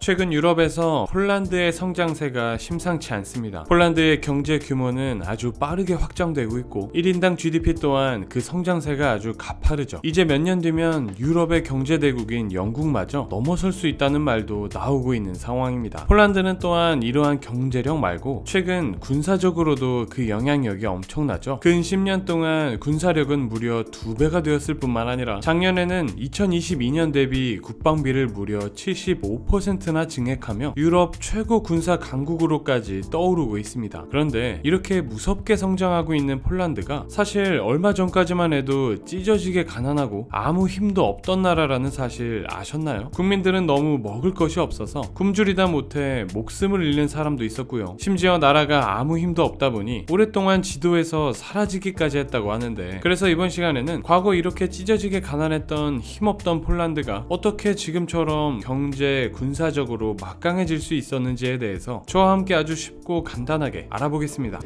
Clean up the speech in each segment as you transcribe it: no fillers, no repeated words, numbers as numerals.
최근 유럽에서 폴란드의 성장세가 심상치 않습니다. 폴란드의 경제 규모는 아주 빠르게 확장되고 있고 1인당 GDP 또한 그 성장세가 아주 가파르죠. 이제 몇 년 뒤면 유럽의 경제 대국인 영국마저 넘어설 수 있다는 말도 나오고 있는 상황입니다. 폴란드는 또한 이러한 경제력 말고 최근 군사적으로도 그 영향력이 엄청나죠. 근 10년 동안 군사력은 무려 2배가 되었을 뿐만 아니라 작년에는 2022년 대비 국방비를 무려 75%나 증액하며 유럽 최고 군사 강국으로까지 떠오르고 있습니다. 그런데 이렇게 무섭게 성장하고 있는 폴란드가 사실 얼마 전까지만 해도 찢어지게 가난하고 아무 힘도 없던 나라라는 사실 아셨나요? 국민들은 너무 먹을 것이 없어서 굶주리다 못해 목숨을 잃는 사람도 있었고요. 심지어 나라가 아무 힘도 없다 보니 오랫동안 지도에서 사라지기까지 했다고 하는데, 그래서 이번 시간에는 과거 이렇게 찢어지게 가난했던 힘없던 폴란드가 어떻게 지금처럼 경제, 군사적으로 막강해질 수 있었는지에 대해서 저와 함께 아주 쉽고 간단하게 알아보겠습니다.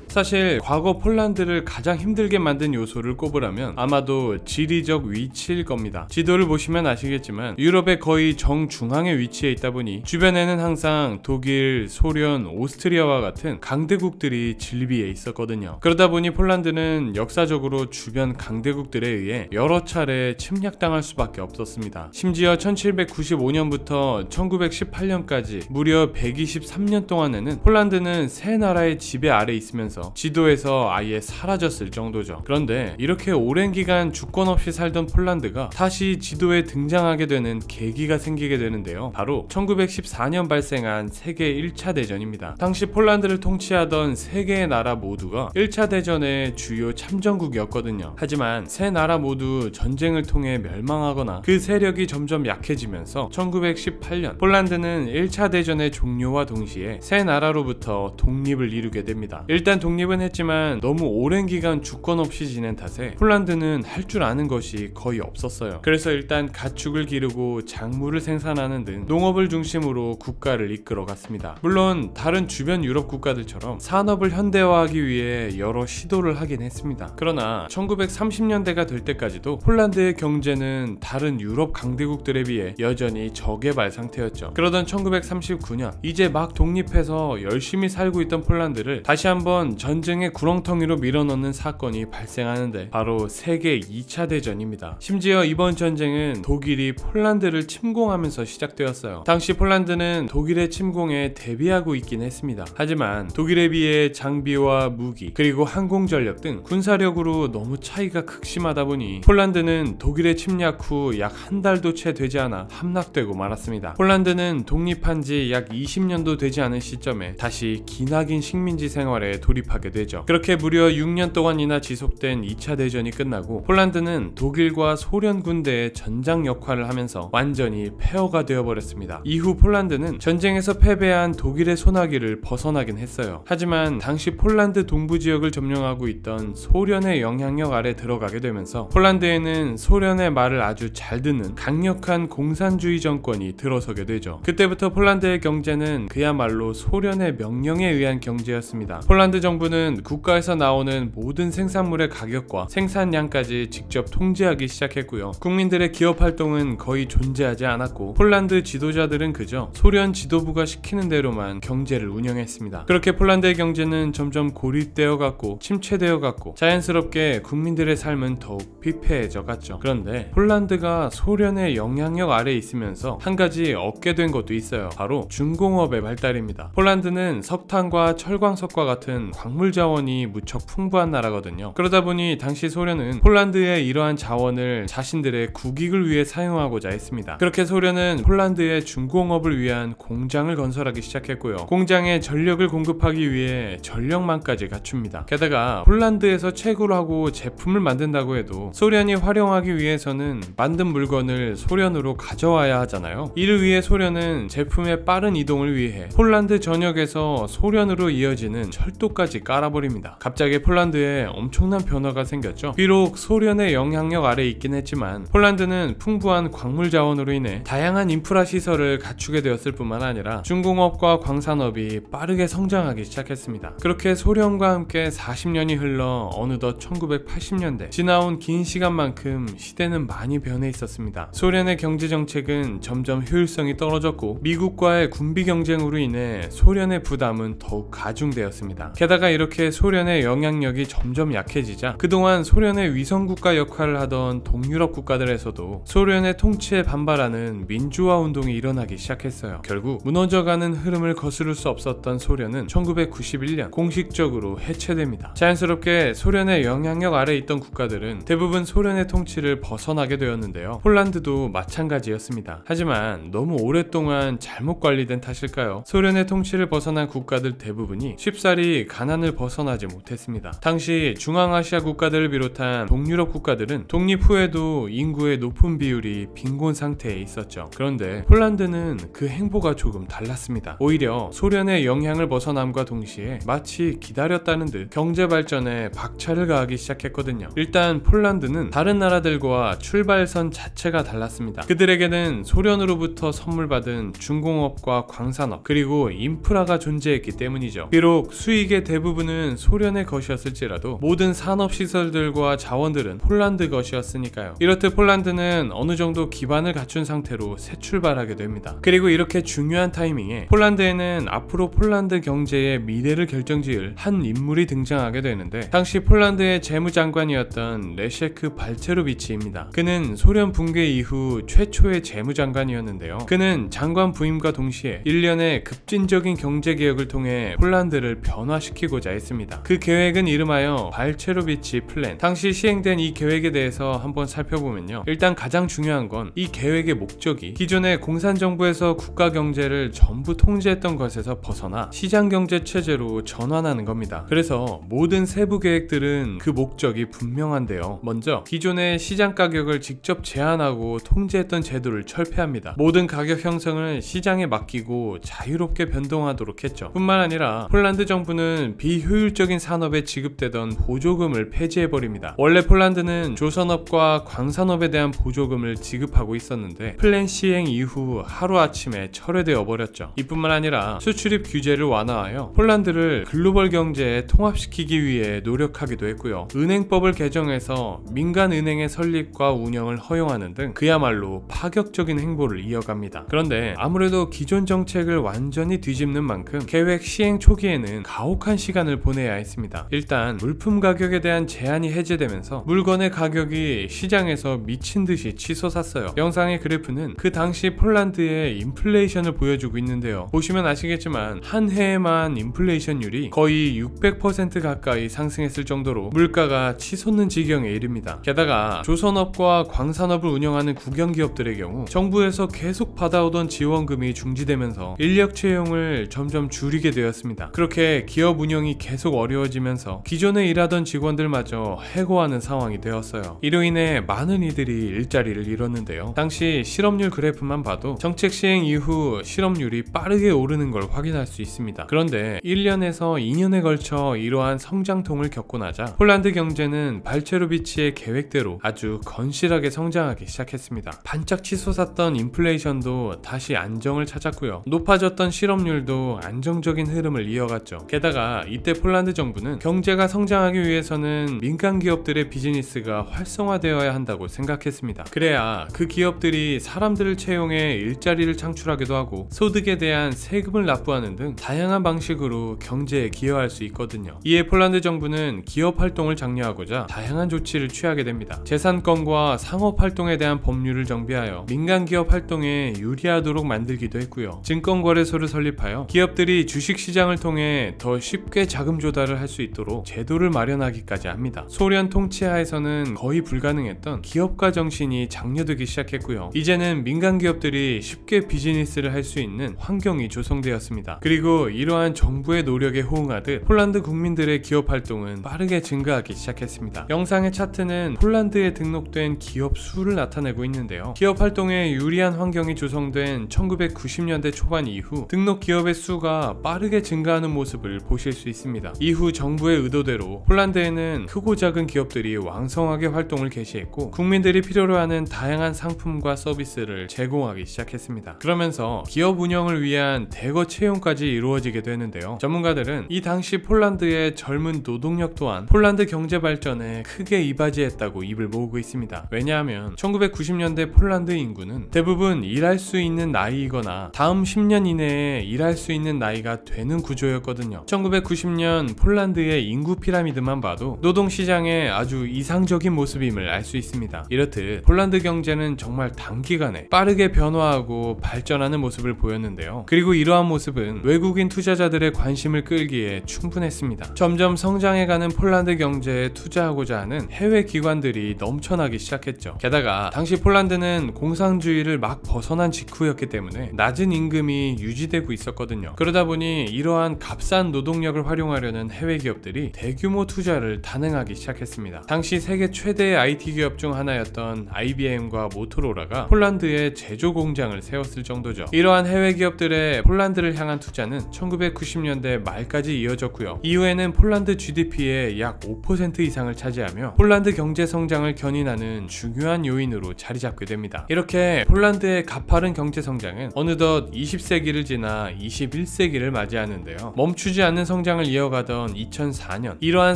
사실 과거 폴란드를 가장 힘들게 만든 요소를 꼽으라면 아마도 지리적 위치일 겁니다. 지도를 보시면 아시겠지만 유럽의 거의 정중앙에 위치해 있다 보니 주변에는 항상 독일, 소련, 오스트리아와 같은 강대국들이 질비해 있었거든요. 그러다 보니 폴란드는 역사적으로 주변 강대국들에 의해 여러 차례 침략당할 수밖에 없었습니다. 심지어 1795년부터 1918년까지 무려 123년 동안에는 폴란드는 세 나라의 지배 아래 있으면서 지도에서 아예 사라졌을 정도죠. 그런데 이렇게 오랜 기간 주권 없이 살던 폴란드가 다시 지도에 등장하게 되는 계기가 생기게 되는데요. 바로 1914년 발생한 세계 1차 대전입니다. 당시 폴란드를 통치하던 세 개의 나라 모두가 1차 대전의 주요 참전국이었거든요. 하지만 세 나라 모두 전쟁을 통해 멸망하거나 그 세력이 점점 약해지면서 1918년 폴란드는 1차 대전의 종료와 동시에 세 나라로부터 독립을 이루게 됩니다. 일단 독립은 했지만 너무 오랜 기간 주권 없이 지낸 탓에 폴란드는 할 줄 아는 것이 거의 없었어요. 그래서 일단 가축을 기르고 작물을 생산하는 등 농업을 중심으로 국가를 이끌어 갔습니다. 물론 다른 주변 유럽 국가들처럼 산업을 현대화하기 위해 여러 시도를 하긴 했습니다. 그러나 1930년대가 될 때까지도 폴란드의 경제는 다른 유럽 강대국들에 비해 여전히 저개발 상태였죠. 그러던 1939년 이제 막 독립해서 열심히 살고 있던 폴란드를 다시 한번 전쟁의 구렁텅이로 밀어넣는 사건이 발생하는데 바로 세계 2차 대전입니다. 심지어 이번 전쟁은 독일이 폴란드를 침공하면서 시작되었어요. 당시 폴란드는 독일의 침공에 대비하고 있긴 했습니다. 하지만 독일에 비해 장비와 무기 그리고 항공전력 등 군사력으로 너무 차이가 극심하다 보니 폴란드는 독일의 침략 후 약 한 달도 채 되지 않아 함락되고 말았습니다. 폴란드는 독립한 지 약 20년도 되지 않은 시점에 다시 기나긴 식민지 생활에 돌입하게 되죠. 그렇게 무려 6년 동안이나 지속된 2차 대전이 끝나고 폴란드는 독일과 소련 군대의 전장 역할을 하면서 완전히 폐허가 되어버렸습니다. 이후 폴란드는 전쟁에서 패배한 독일의 소나기를 벗어나긴 했어요. 하지만 당시 폴란드 동부 지역을 점령하고 있던 소련의 영향력 아래 들어가게 되면서 폴란드에는 소련의 말을 아주 잘 듣는 강력한 공산주의 정권이 들어서게 되죠. 그때부터 폴란드의 경제는 그야말로 소련의 명령에 의한 경제였습니다. 폴란드 정부는 국가에서 나오는 모든 생산물의 가격과 생산량까지 직접 통제하기 시작했고요. 국민들의 기업 활동은 거의 존재하지 않았고 폴란드 지도자들은 그저 소련 지도부가 시키는 대로만 경제를 운영했습니다. 그렇게 폴란드의 경제는 점점 고립되어 갔고 침체되어 갔고 자연스럽게 국민들의 삶은 더욱 피폐해져 갔죠. 그런데 폴란드가 소련의 영향력 아래 있으면서 한 가지 얻게 된 것도 있어요. 바로 중공업의 발달입니다. 폴란드는 석탄과 철광석과 같은 광물 자원이 무척 풍부한 나라거든요. 그러다 보니 당시 소련은 폴란드의 이러한 자원을 자신들의 국익을 위해 사용하고자 했습니다. 그렇게 소련은 폴란드의 중공업을 위한 공장을 건설하기 시작했고요. 공장에 전력을 공급하기 위해 전력망까지 갖춥니다. 게다가 폴란드에서 채굴 하고 제품을 만든다고 해도 소련이 활용하기 위해서는 만든 물건을 소련으로 가져와야 하잖아요. 이를 위해 소련은 제품의 빠른 이동을 위해 폴란드 전역에서 소련으로 이어지는 철도까지 톱까지 깔아버립니다. 갑자기 폴란드에 엄청난 변화가 생겼죠. 비록 소련의 영향력 아래 있긴 했지만 폴란드는 풍부한 광물 자원으로 인해 다양한 인프라 시설을 갖추게 되었을 뿐만 아니라 중공업과 광산업이 빠르게 성장하기 시작했습니다. 그렇게 소련과 함께 40년이 흘러 어느덧 1980년대, 지나온 긴 시간만큼 시대는 많이 변해 있었습니다. 소련의 경제 정책은 점점 효율성이 떨어졌고 미국과의 군비 경쟁으로 인해 소련의 부담은 더욱 가중되었습니다. 게다가 이렇게 소련의 영향력이 점점 약해지자 그동안 소련의 위성국가 역할을 하던 동유럽 국가들에서도 소련의 통치에 반발하는 민주화 운동이 일어나기 시작했어요. 결국 무너져가는 흐름을 거스를 수 없었던 소련은 1991년 공식적으로 해체됩니다. 자연스럽게 소련의 영향력 아래 있던 국가들은 대부분 소련의 통치를 벗어나게 되었는데요. 폴란드도 마찬가지였습니다. 하지만 너무 오랫동안 잘못 관리된 탓일까요? 소련의 통치를 벗어난 국가들 대부분이 쉽사리 가난을 벗어나지 못했습니다. 당시 중앙아시아 국가들을 비롯한 동유럽 국가들은 독립 후에도 인구의 높은 비율이 빈곤 상태에 있었죠. 그런데 폴란드는 그 행보가 조금 달랐습니다. 오히려 소련의 영향을 벗어남과 동시에 마치 기다렸다는 듯 경제 발전에 박차를 가하기 시작했거든요. 일단 폴란드는 다른 나라들과 출발선 자체가 달랐습니다. 그들에게는 소련으로부터 선물 받은 중공업과 광산업 그리고 인프라가 존재했기 때문이죠. 비록 수익의 대부분은 소련의 것이었을지라도 모든 산업시설들과 자원들은 폴란드 것이었으니까요. 이렇듯 폴란드는 어느 정도 기반을 갖춘 상태로 새 출발하게 됩니다. 그리고 이렇게 중요한 타이밍에 폴란드에는 앞으로 폴란드 경제의 미래를 결정지을 한 인물이 등장하게 되는데 당시 폴란드의 재무장관이었던 레셰크 발체로비치입니다. 그는 소련 붕괴 이후 최초의 재무장관이었는데요. 그는 장관 부임과 동시에 1년의 급진적인 경제개혁을 통해 폴란드를 변화시키고자 했습니다. 그 계획은 이름하여 발체로비치 플랜. 당시 시행된 이 계획에 대해서 한번 살펴보면요. 일단 가장 중요한 건 이 계획의 목적이 기존의 공산정부에서 국가 경제를 전부 통제했던 것에서 벗어나 시장경제 체제로 전환하는 겁니다. 그래서 모든 세부 계획들은 그 목적이 분명한데요. 먼저 기존의 시장 가격을 직접 제한하고 통제했던 제도를 철폐합니다. 모든 가격 형성을 시장에 맡기고 자유롭게 변동하도록 했죠. 뿐만 아니라 폴란드 정부는 비효율적인 산업에 지급되던 보조금을 폐지해버립니다. 원래 폴란드는 조선업과 광산업에 대한 보조금을 지급하고 있었는데 플랜 시행 이후 하루아침에 철회되어 버렸죠. 이뿐만 아니라 수출입 규제를 완화하여 폴란드를 글로벌 경제에 통합시키기 위해 노력하기도 했고요. 은행법을 개정해서 민간 은행의 설립과 운영을 허용하는 등 그야말로 파격적인 행보를 이어갑니다. 그런데 아무래도 기존 정책을 완전히 뒤집는 만큼 계획 시행 초기에는 가혹한 시간을 보내야 했습니다. 일단 물품 가격에 대한 제한이 해제되면서 물건의 가격이 시장에서 미친 듯이 치솟았어요. 영상의 그래프는 그 당시 폴란드의 인플레이션을 보여주고 있는데요. 보시면 아시겠지만 한 해에만 인플레이션율이 거의 600% 가까이 상승했을 정도로 물가가 치솟는 지경에 이릅니다. 게다가 조선업과 광산업을 운영하는 국영기업들의 경우 정부에서 계속 받아오던 지원금이 중지되면서 인력 채용을 점점 줄이게 되었습니다. 그렇게 기업 운영이 계속 어려워지면서 기존에 일하던 직원들마저 해고하는 상황이 되었어요. 이로 인해 많은 이들이 일자리를 잃었는데요. 당시 실업률 그래프만 봐도 정책 시행 이후 실업률이 빠르게 오르는 걸 확인할 수 있습니다. 그런데 1년에서 2년에 걸쳐 이러한 성장통을 겪고 나자 폴란드 경제는 발체로비치의 계획대로 아주 건실하게 성장하기 시작했습니다. 반짝 치솟았던 인플레이션도 다시 안정을 찾았고요. 높아졌던 실업률도 안정적인 흐름을 이어갔죠. 게다가 이때 폴란드 정부는 경제가 성장하기 위해서는 민간 기업들의 비즈니스가 활성화되어야 한다고 생각했습니다. 그래야 그 기업들이 사람들을 채용해 일자리를 창출하기도 하고 소득에 대한 세금을 납부하는 등 다양한 방식으로 경제에 기여할 수 있거든요. 이에 폴란드 정부는 기업 활동을 장려하고자 다양한 조치를 취하게 됩니다. 재산권과 상업 활동에 대한 법률을 정비하여 민간 기업 활동에 유리하도록 만들기도 했고요. 증권거래소를 설립하여 기업들이 주식시장을 통해 더 쉽게 자금 조달을 할 수 있도록 제도를 마련하기까지 합니다. 소련 통치하에서는 거의 불가능했던 기업가 정신이 장려되기 시작했고요. 이제는 민간 기업들이 쉽게 비즈니스를 할 수 있는 환경이 조성되었습니다. 그리고 이러한 정부의 노력에 호응하듯 폴란드 국민들의 기업 활동은 빠르게 증가하기 시작했습니다. 영상의 차트는 폴란드에 등록된 기업 수를 나타내고 있는데요. 기업 활동에 유리한 환경이 조성된 1990년대 초반 이후 등록 기업의 수가 빠르게 증가하는 모습을 보실 수 있습니다. 이후 정부의 의도대로 폴란드에는 크고 작은 기업들이 왕성하게 활동을 개시했고 국민들이 필요로 하는 다양한 상품과 서비스를 제공하기 시작했습니다. 그러면서 기업 운영을 위한 대거 채용까지 이루어지게 되는데요. 전문가들은 이 당시 폴란드의 젊은 노동력 또한 폴란드 경제 발전에 크게 이바지했다고 입을 모으고 있습니다. 왜냐하면 1990년대 폴란드 인구는 대부분 일할 수 있는 나이이거나 다음 10년 이내에 일할 수 있는 나이가 되는 구조였거든요. 1990년 폴란드의 인구 피라미드만 봐도 노동시장의 아주 이상적인 모습임을 알 수 있습니다. 이렇듯 폴란드 경제는 정말 단기간에 빠르게 변화하고 발전하는 모습을 보였는데요. 그리고 이러한 모습은 외국인 투자자들의 관심을 끌기에 충분했습니다. 점점 성장해가는 폴란드 경제에 투자하고자 하는 해외 기관들이 넘쳐나기 시작했죠. 게다가 당시 폴란드는 공산주의를 막 벗어난 직후였기 때문에 낮은 임금이 유지되고 있었거든요. 그러다 보니 이러한 값싼 노동력을 활용하려는 해외 기업들이 대규모 투자를 단행하기 시작했습니다. 당시 세계 최대의 IT 기업 중 하나였던 IBM과 모토로라가 폴란드에 제조 공장을 세웠을 정도죠. 이러한 해외 기업들의 폴란드를 향한 투자는 1990년대 말까지 이어졌고요. 이후에는 폴란드 GDP의 약 5% 이상을 차지하며 폴란드 경제 성장을 견인하는 중요한 요인으로 자리 잡게 됩니다. 이렇게 폴란드의 가파른 경제 성장은 어느덧 20세기를 지나 21세기를 맞이하는데요. 멈추지 않는 성장을 이어가던 2004년 이러한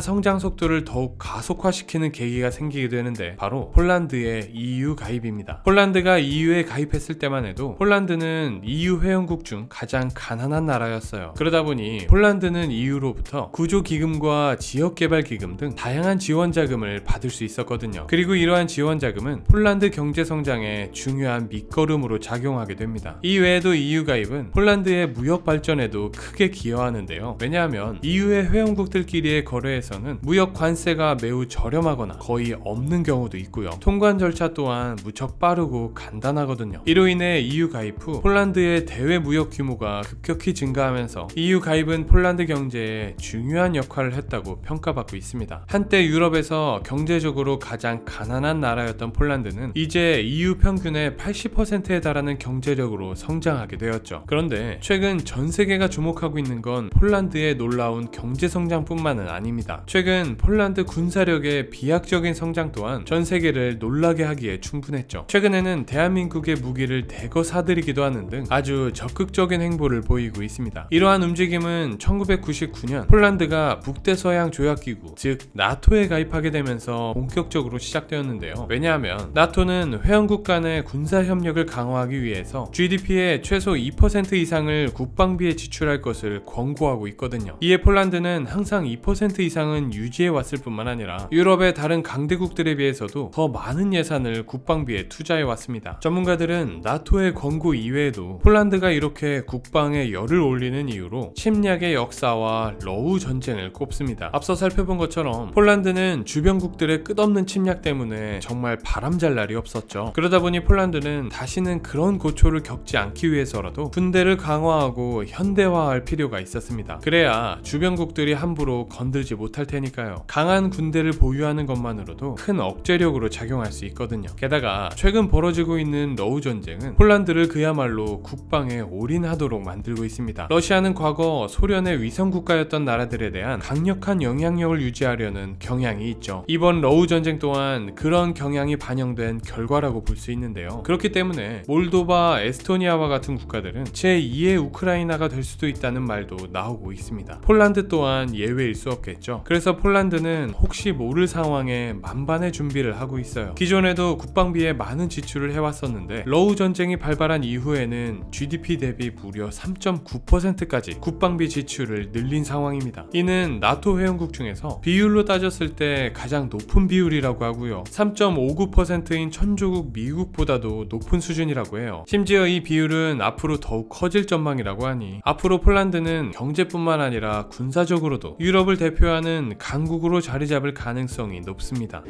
성장 속도를 더욱 가속화시키는 계기가 생기게 되는데 바로 폴란드의 EU 가입입니다. 폴란드가 EU에 가입했을 때만 해도 폴란드는 EU 회원국 중 가장 가난한 나라였어요. 그러다 보니 폴란드는 EU로부터 구조기금과 지역개발기금 등 다양한 지원 자금을 받을 수 있었거든요. 그리고 이러한 지원 자금은 폴란드 경제 성장에 중요한 밑거름으로 작용하게 됩니다. 이 외에도 EU 가입은 폴란드의 무역 발전에도 크게 기여하는데요. 왜냐하면 EU의 회원국들끼리의 거래에서는 무역 관세가 매우 저렴하거나 거의 없는 경우도 있고요. 통관 절차 또한 무척 빠르고 간단하거든요. 이로 인해 EU 가입 후 폴란드의 대외 무역 규모가 급격히 증가하면서 EU 가입은 폴란드 경제에 중요한 역할을 했다고 평가받고 있습니다. 한때 유럽에서 경제적으로 가장 가난한 나라였던 폴란드는 이제 EU 평균의 80%에 달하는 경제력으로 성장하게 되었죠. 그런데 최근 전 세계가 주목하고 있는 건 폴란드의 놀라운 경제 성장뿐만은 아닙니다. 최근 폴란드 군사력의 비약적인 성장 또한 전 세계를 놀라게 하기에 충분했죠. 최근에는 대한민국의 무기를 대거 사들이기도 하는 등 아주 적극적인 행보를 보이고 있습니다. 이러한 움직임은 1999년 폴란드가 북대서양 조약기구 즉 나토에 가입하게 되면서 본격적으로 시작되었는데요. 왜냐하면 나토는 회원국 간의 군사협력을 강화하기 위해서 GDP의 최소 2% 이상을 국방비에 지출할 것을 권고하고 있거든요. 이에 폴란드는 항상 2% 이상은 유지해 왔을 뿐만 아니라 유럽의 다른 강대국들에 비해서도 더 많은 예산을 국방비에 투자해 왔습니다. 전문가들은 나토의 권고 이외에도 폴란드가 이렇게 국방에 열을 올리는 이유로 침략의 역사와 러우 전쟁을 꼽습니다. 앞서 살펴본 것처럼 폴란드는 주변국들의 끝없는 침략 때문에 정말 바람잘 날이 없었죠. 그러다 보니 폴란드는 다시는 그런 고초를 겪지 않기 위해서라도 군대를 강화하고 현대화할 필요가 있었습니다. 그래야 주변국들이 함부로 건들지 못할 테니까요. 강한 군대를 보유하는 것만으로도 큰 억제력으로 작용할 수 있거든요. 게다가 최근 벌어지고 있는 러우 전쟁은 폴란드를 그야말로 국방에 올인하도록 만들고 있습니다. 러시아는 과거 소련의 위성 국가였던 나라들에 대한 강력한 영향력을 유지하려는 경향이 있죠. 이번 러우 전쟁 또한 그런 경향이 반영된 결과라고 볼 수 있는데요. 그렇기 때문에 몰도바, 에스토니아와 같은 국가들은 제2의 우크라이나가 될 수도 있다는 말도 나오고 있습니다. 폴란드 또한 예외일 수 없겠죠. 그래서 폴란드는 혹시 모를 상황에 만반의 준비를 하고 있어요. 기존에도 국방비에 많은 지출을 해왔었는데 러우 전쟁이 발발한 이후에는 GDP 대비 무려 3.9%까지 국방비 지출을 늘린 상황입니다. 이는 나토 회원국 중에서 비율로 따졌을 때 가장 높은 비율이라고 하고요. 3.59%인 천조국 미국보다도 높은 수준이라고 해요. 심지어 이 비율은 앞으로 더욱 커질 전망이라고 하니 앞으로 폴란드는 경제뿐만 아니라 군사적으로도 유럽을 대표하는 강국으로 자리 잡을 가능성이 높습니다.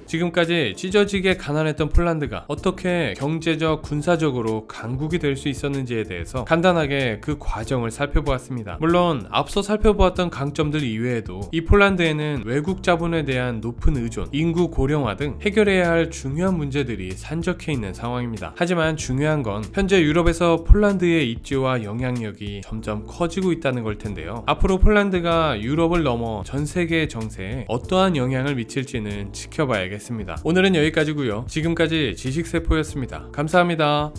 지금까지 찢어지게 가난했던 폴란드가 어떻게 경제적, 군사적으로 강국이 될 수 있었는지에 대해서 간단하게 그 과정을 살펴보았습니다. 물론 앞서 살펴보았던 강점들 이외에도 이 폴란드에는 외국 자본에 대한 높은 의존, 인구 고령화 등 해결해야 할 중요한 문제들이 산적해 있는 상황입니다. 하지만 중요한 건 현재 유럽에서 폴란드의 입지와 영향력이 점점 커지고 있다는 걸 텐데요. 앞으로 폴란드가 유럽을 넘어 전 세계의 정세에 어떠한 영향을 미칠지는 지켜봐야겠습니다. 오늘은 여기까지고요. 지금까지 지식세포였습니다. 감사합니다.